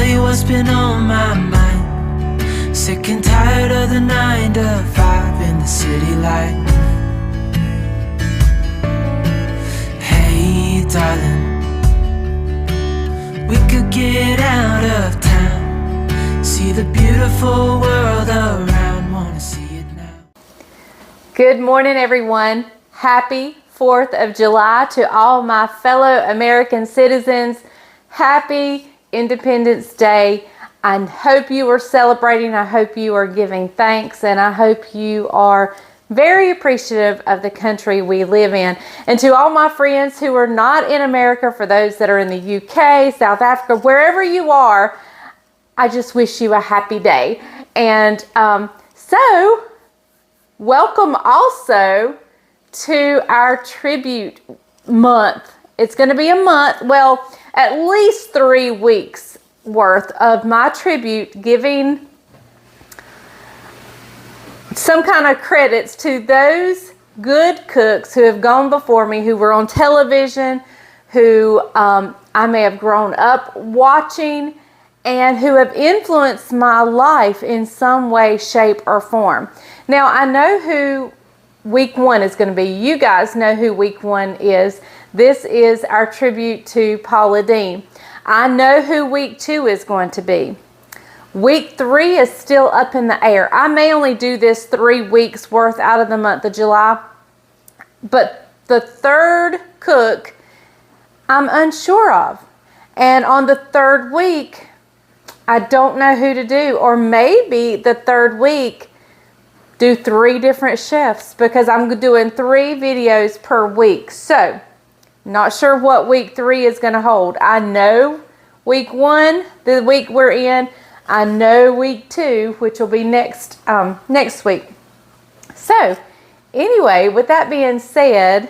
you what's been on my mind. Sick and tired of the 9 to 5 in the city life. Hey darling, we could get out of town, see the beautiful world around, wanna see it now. Good morning, everyone. Happy 4th of July to all my fellow American citizens. Happy Independence Day. I hope you are celebrating. I hope you are giving thanks, and I hope you are very appreciative of the country we live in. And to all my friends who are not in America, for those that are in the UK, South Africa, wherever you are, I just wish you a happy day. And so welcome also to our tribute month. It's going to be a month, well, at least 3 weeks worth of my tribute, giving some kind of credits to those good cooks who have gone before me, who were on television, who I may have grown up watching, and who have influenced my life in some way, shape, or form. Now, I know who week 1 is going to be. You guys know who week 1 is. This is our tribute to Paula Deen. I know who week 2 is going to be. Week 3 is still up in the air. I may only do this 3 weeks worth out of the month of July, but the third cook I'm unsure of. And on the third week, I don't know who to do. Or maybe the third week, do 3 different chefs, because I'm doing 3 videos per week. So, not sure what week 3 is going to hold. I know week 1, the week we're in. I know week 2, which will be next week. So, anyway, with that being said,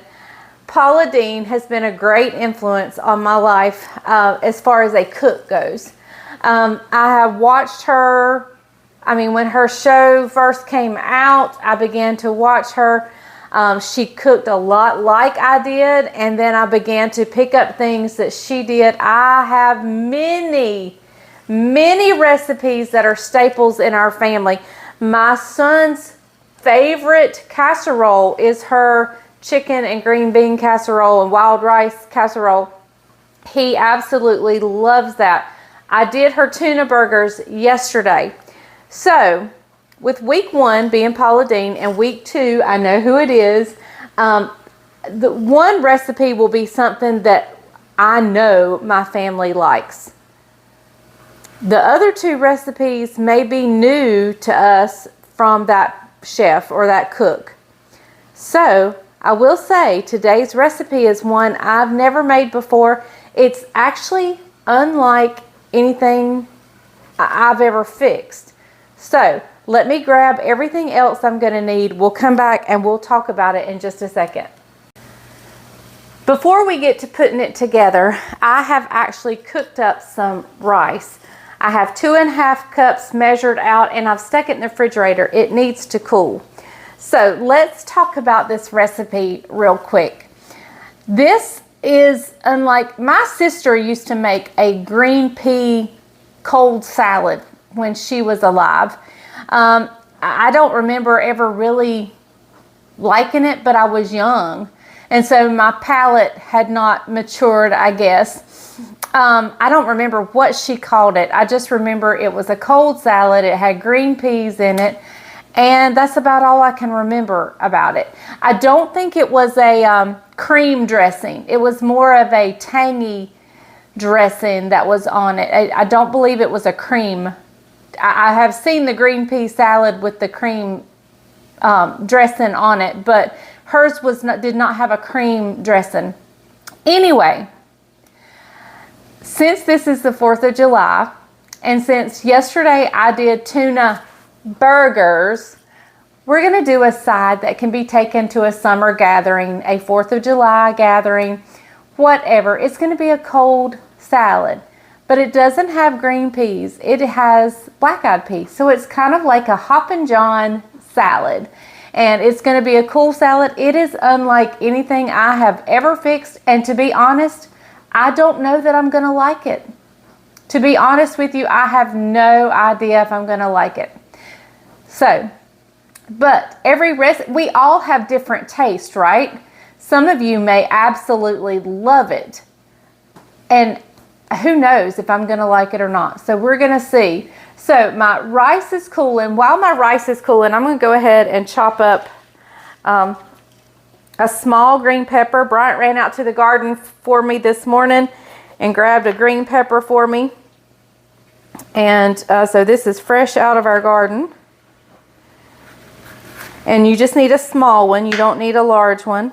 Paula Deen has been a great influence on my life as far as a cook goes. I have watched her. I mean, when her show first came out, I began to watch her. She cooked a lot like I did, and then I began to pick up things that she did. I have many recipes that are staples in our family. My son's favorite casserole is her chicken and green bean casserole and wild rice casserole. He absolutely loves that. I did her tuna burgers yesterday. So, with week 1 being Paula Deen and week 2, I know who it is. The one recipe will be something that I know my family likes. The other 2 recipes may be new to us from that chef or that cook. So, I will say today's recipe is one I've never made before. It's actually unlike anything I've ever fixed. So, let me grab everything else I'm going to need. We'll come back and we'll talk about it in just a second. Before we get to putting it together, I have actually cooked up some rice. I have 2½ cups measured out, and I've stuck it in the refrigerator. It needs to cool. So let's talk about this recipe real quick. This is unlike, my sister used to make a green pea cold salad when she was alive. I don't remember ever really liking it, but I was young, and so my palate had not matured, I guess. I don't remember what she called it. I just remember it was a cold salad. It had green peas in it, and that's about all I can remember about it. I don't think it was a cream dressing. It was more of a tangy dressing that was on it. I don't believe it was a cream. I have seen the green pea salad with the cream dressing on it, but hers did not have a cream dressing. Anyway, since this is the 4th of July, and since yesterday I did tuna burgers, we're going to do a side that can be taken to a summer gathering, a 4th of July gathering, whatever. It's going to be a cold salad. But it doesn't have green peas. It has black-eyed peas. So it's kind of like a Hoppin' John salad. And it's going to be a cool salad. It is unlike anything I have ever fixed. And to be honest, I don't know that I'm going to like it. To be honest with you, I have no idea if I'm going to like it. So, but every recipe, we all have different tastes, right? Some of you may absolutely love it. And who knows if I'm going to like it or not. So we're going to see. So my rice is cooling. While my rice is cooling, I'm going to go ahead and chop up a small green pepper. Bryant ran out to the garden for me this morning and grabbed a green pepper for me. And so this is fresh out of our garden. And you just need a small one. You don't need a large one.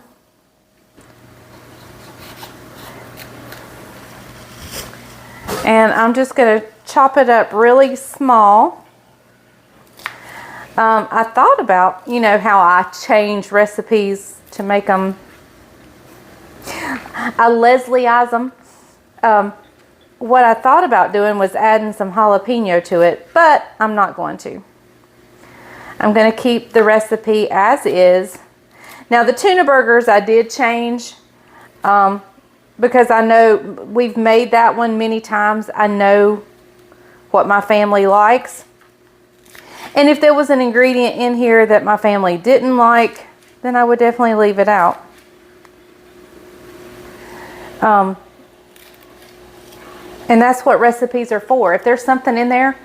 And I'm just going to chop it up really small. I thought about, you know, how I change recipes to make them, I Leslie-ize them. What I thought about doing was adding some jalapeno to it, but I'm not going to. I'm going to keep the recipe as is. Now the tuna burgers I did change because I know we've made that one many times. I know what my family likes. And if there was an ingredient in here that my family didn't like, then I would definitely leave it out. And that's what recipes are for. If there's something in there,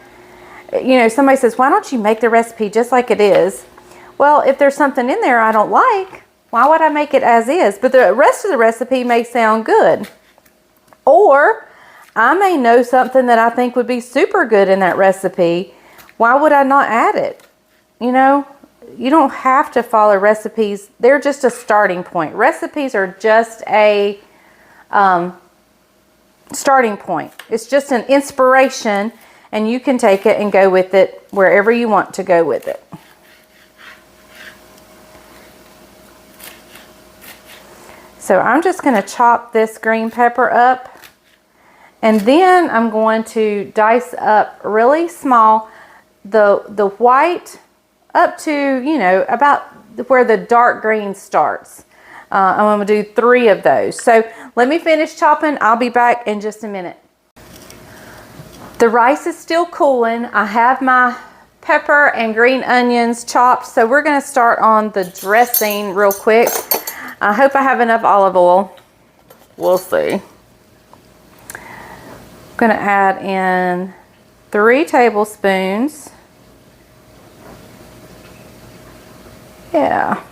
you know, somebody says, why don't you make the recipe just like it is? Well, if there's something in there I don't like, why would I make it as is? But the rest of the recipe may sound good. Or I may know something that I think would be super good in that recipe. Why would I not add it? You know, you don't have to follow recipes. They're just a starting point. Recipes are just a starting point. It's just an inspiration, and you can take it and go with it wherever you want to go with it. So I'm just going to chop this green pepper up, and then I'm going to dice up really small the white up to, you know, about where the dark green starts. I'm going to do 3 of those. So let me finish chopping. I'll be back in just a minute. The rice is still cooling. I have my pepper and green onions chopped. So we're going to start on the dressing real quick. I hope I have enough olive oil. We'll see. I'm going to add in 3 tablespoons. Yeah.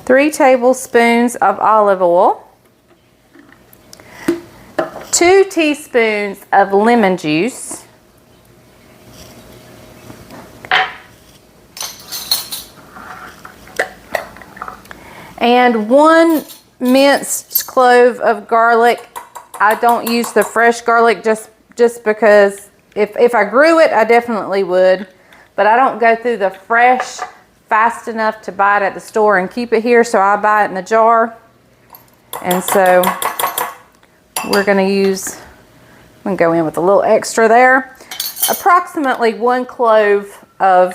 3 tablespoons of olive oil. 2 teaspoons of lemon juice. And 1 minced clove of garlic. I don't use the fresh garlic just because if I grew it, I definitely would. But I don't go through the fresh fast enough to buy it at the store and keep it here, so I buy it in the jar. And so we're going to use, I'm going to go in with a little extra there. Approximately 1 clove of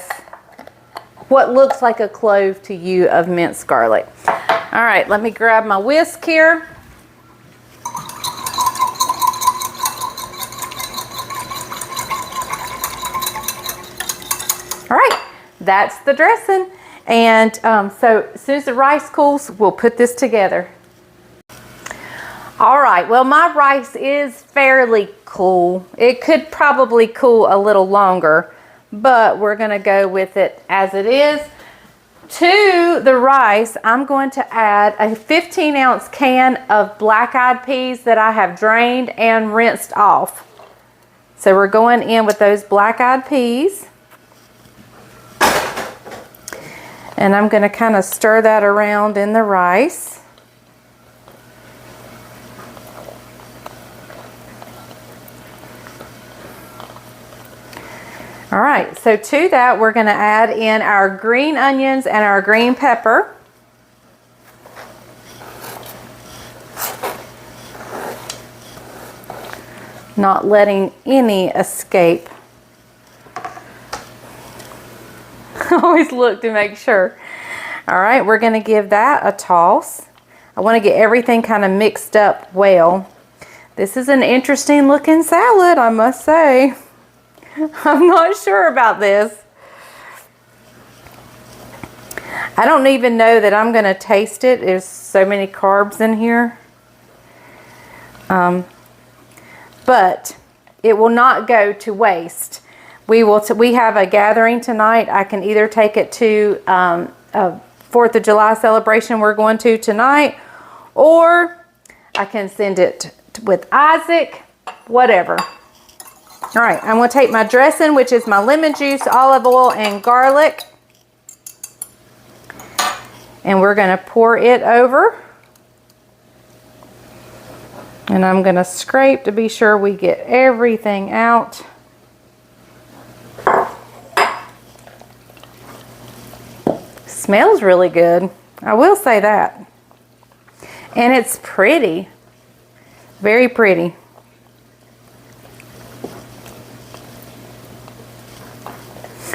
what looks like a clove to you of minced garlic. All right, let me grab my whisk here. All right, that's the dressing. And so as soon as the rice cools, we'll put this together. All right, well, my rice is fairly cool. It could probably cool a little longer, but we're gonna go with it as it is. To the rice, I'm going to add a 15-ounce can of black-eyed peas that I have drained and rinsed off. So we're going in with those black-eyed peas. And I'm going to kind of stir that around in the rice. All right, so to that, we're going to add in our green onions and our green pepper. Not letting any escape. Always look to make sure. All right, we're going to give that a toss. I want to get everything kind of mixed up well. This is an interesting looking salad, I must say. I'm not sure about this. I don't even know that I'm going to taste it. There's so many carbs in here. But it will not go to waste. We have a gathering tonight. I can either take it to a 4th of July celebration we're going to tonight, or I can send it with Isaac, whatever. All right, I'm going to take my dressing, which is my lemon juice, olive oil, and garlic. And we're going to pour it over. And I'm going to scrape to be sure we get everything out. Smells really good. I will say that. And it's pretty. Very pretty.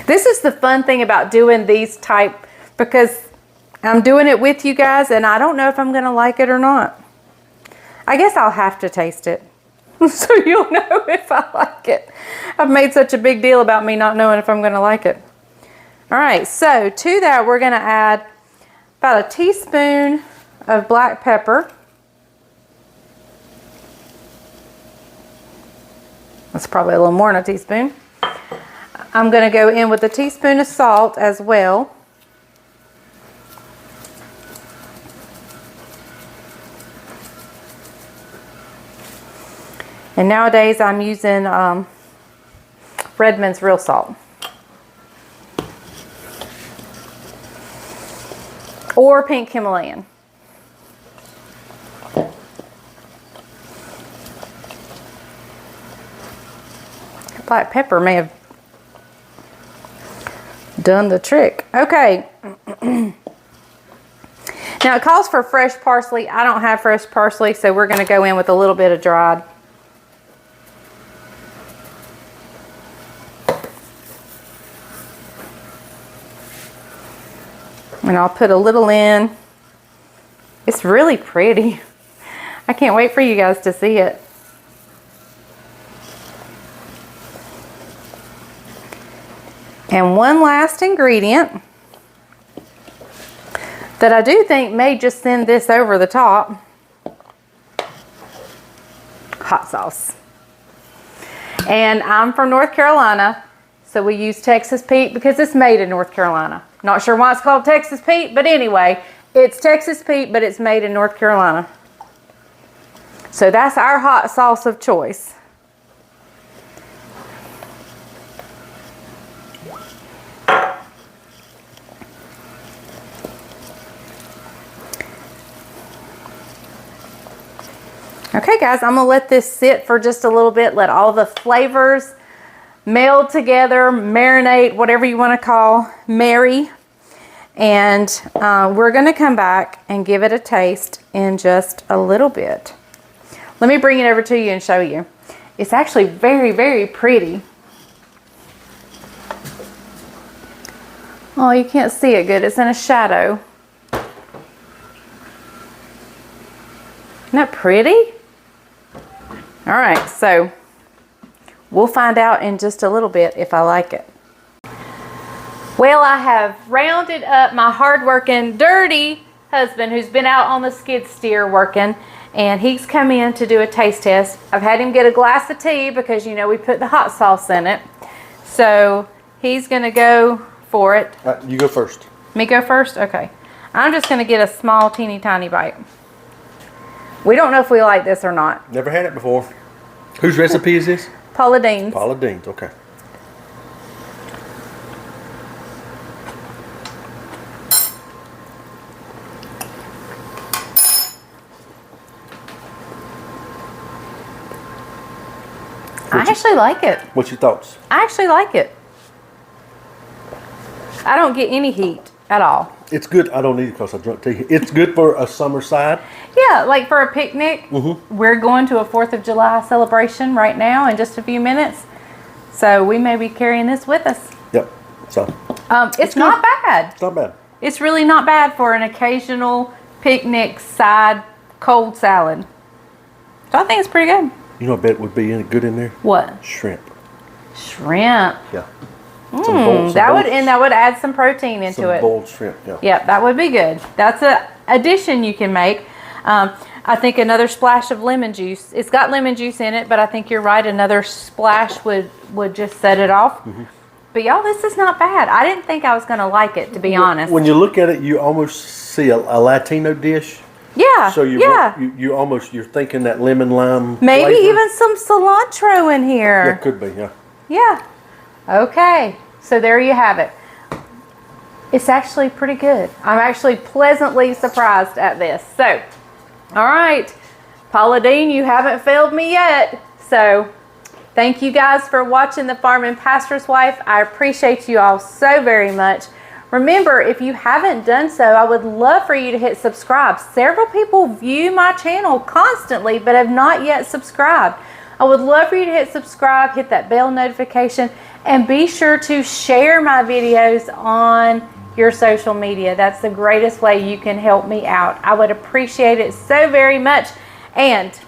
This is the fun thing about doing these type, because I'm doing it with you guys and I don't know if I'm going to like it or not. I guess I'll have to taste it so you'll know if I like it. I've made such a big deal about me not knowing if I'm going to like it. All right, so to that we're going to add about a teaspoon of black pepper. That's probably a little more than a teaspoon. I'm going to go in with a teaspoon of salt as well. And nowadays I'm using Redmond's real salt. Or pink Himalayan. Black pepper may have done the trick. Okay. Now it calls for fresh parsley. I don't have fresh parsley, so we're going to go in with a little bit of dried. And I'll put a little in. It's really pretty. I can't wait for you guys to see it. And one last ingredient that I do think may just send this over the top. Hot sauce. And I'm from North Carolina, so we use Texas Pete because it's made in North Carolina. Not sure why it's called Texas Pete, but anyway, it's Texas Pete, but it's made in North Carolina. So that's our hot sauce of choice. Okay guys, I'm gonna let this sit for just a little bit, let all the flavors meld together, marinate, whatever you want to call, marry. And we're gonna come back and give it a taste in just a little bit. Let me bring it over to you and show you. It's actually very, very pretty. Oh, you can't see it good, it's in a shadow. Isn't that pretty? All right, so we'll find out in just a little bit if I like it. Well, I have rounded up my hard-working, dirty husband who's been out on the skid steer working, and he's come in to do a taste test. I've had him get a glass of tea because, you know, we put the hot sauce in it. So he's gonna go for it. You go first. Me go first? Okay. I'm just gonna get a small, teeny tiny bite. We don't know if we like this or not. Never had it before. Whose recipe is this? Paula Deen's. Paula Deen's, okay. I actually like it. What's your thoughts? I actually like it. I don't get any heat at all. It's good. I don't need it because I drunk tea. It's good for a summer side. Yeah, like for a picnic. We're going to a 4th of July celebration right now in just a few minutes. So we may be carrying this with us. Yep. So it's not bad. It's not bad. It's really not bad for an occasional picnic side cold salad. So I think it's pretty good. You know, I bet would be good in there. What? Shrimp. Shrimp. Yeah. That would add some protein into it. Boiled shrimp. Yeah. Yep, that would be good. That's a addition you can make. I think another splash of lemon juice. It's got lemon juice in it, but I think you're right. Another splash would just set it off. Mm-hmm. But y'all, this is not bad. I didn't think I was going to like it, to be honest. When you look at it, you almost see a Latino dish. Yeah. So you're thinking that lemon lime. Maybe flavor. even some cilantro in here. Yeah, could be. Yeah. Yeah. Okay. So there you have it. It's actually pretty good. I'm actually pleasantly surprised at this. So, all right. Paula Deen, you haven't failed me yet. So, thank you guys for watching The Farm and Pastor's Wife. I appreciate you all so very much. Remember, if you haven't done so, I would love for you to hit subscribe. Several people view my channel constantly, but have not yet subscribed. I would love for you to hit subscribe, hit that bell notification, and be sure to share my videos on your social media. That's the greatest way you can help me out. I would appreciate it so very much. And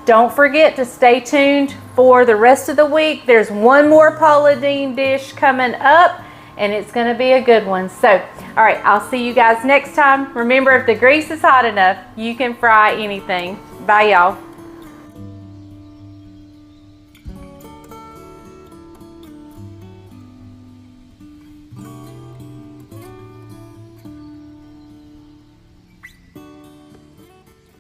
don't forget to stay tuned for the rest of the week. There's one more Paula Deen dish coming up, and it's going to be a good one. So, all right, I'll see you guys next time. Remember, if the grease is hot enough, you can fry anything. Bye, y'all.